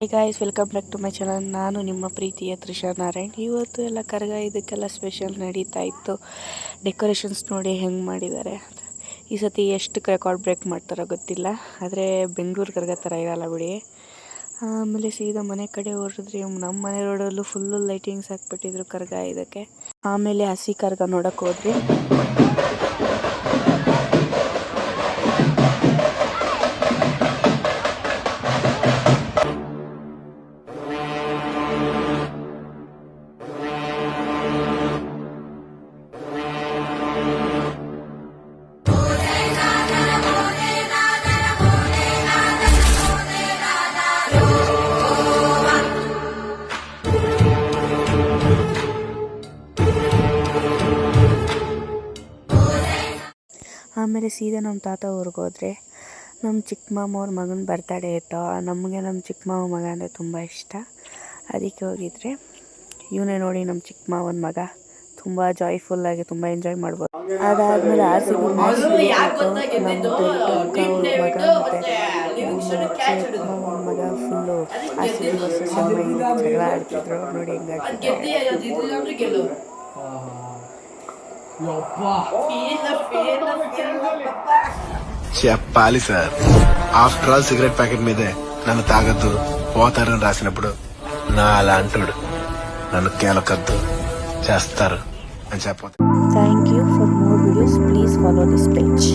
Hey guys, welcome back to my channel. ನಾನು ನಿಮ್ಮ ಪ್ರೀತಿಯ ತ್ರಿಷಾ ನಾರಾಯಣ್. ಇವತ್ತು ಎಲ್ಲ ಕರಗ ಇದಕ್ಕೆಲ್ಲ ಸ್ಪೆಷಲ್ ನಡೀತಾ ಇತ್ತು. ಡೆಕೋರೇಷನ್ಸ್ ನೋಡಿ ಹೆಂಗೆ ಮಾಡಿದ್ದಾರೆ. ಈ ಸತಿ ಎಷ್ಟು ರೆಕಾರ್ಡ್ ಬ್ರೇಕ್ ಮಾಡ್ತಾರೋ ಗೊತ್ತಿಲ್ಲ, ಆದರೆ ಬೆಂಗಳೂರು ಕರಗ ಥರ ಇರಲ್ಲ ಬಿಡಿ. ಆಮೇಲೆ ಸೀದಾ ಮನೆ ಕಡೆ ಹೊರದ್ರಿ. ನಮ್ಮ ಮನೆ ರೋಡಲ್ಲೂ ಫುಲ್ಲು ಲೈಟಿಂಗ್ಸ್ ಹಾಕ್ಬಿಟ್ಟಿದ್ರು ಕರಗ ಇದಕ್ಕೆ. ಆಮೇಲೆ ಹಸಿ ಕರಗ ನೋಡೋಕೆ ಹೋದ್ರಿ. ಆಮೇಲೆ ಸೀದಾ ನಮ್ಮ ತಾತ ಊರಿಗೆ ಹೋದರೆ ನಮ್ಮ ಚಿಕ್ಕ ಮಾಮ ಅವ್ರ ಮಗನ ಬರ್ತಡೇ ಇತ್ತು. ನಮಗೆ ನಮ್ಮ ಚಿಕ್ಕ ಮಾವ ಮಗ ಅಂದರೆ ತುಂಬ ಇಷ್ಟ, ಅದಕ್ಕೆ ಹೋಗಿದ್ರೆ. ಇವನೇ ನೋಡಿ ನಮ್ಮ ಚಿಕ್ಕ ಮಾವನ ಮಗ. ತುಂಬ ಜಾಯ್ಫುಲ್ಲಾಗಿ ತುಂಬ ಎಂಜಾಯ್ ಮಾಡ್ಬೋದು. ಅದಾದಮೇಲೆ RCB ಮ್ಯಾಚ್ ನಮ್ಮ ದೊಡ್ಡ ಅವ್ರ ಮಗ ಮತ್ತು ಚಿಕ್ಕ ಮಾವನ ಮಗ ಫುಲ್ಲು RCB ವರ್ಸಸ್ MI ಜಗಳ ಆಡ್ತಿದ್ರು. ನೋಡಿ ಹೆಂಗೆ ಆಡ್ತಿದ್ದಾರೆ. చెప్పాలి sir, after all cigarette packet మీదే నన్ను తాగద్దు పోతారని రాసినప్పుడు నా అలాంటోడు నన్ను కేలకద్దు చేస్తారు అని చెప్పదు. Thank you. For more videos, please follow this page.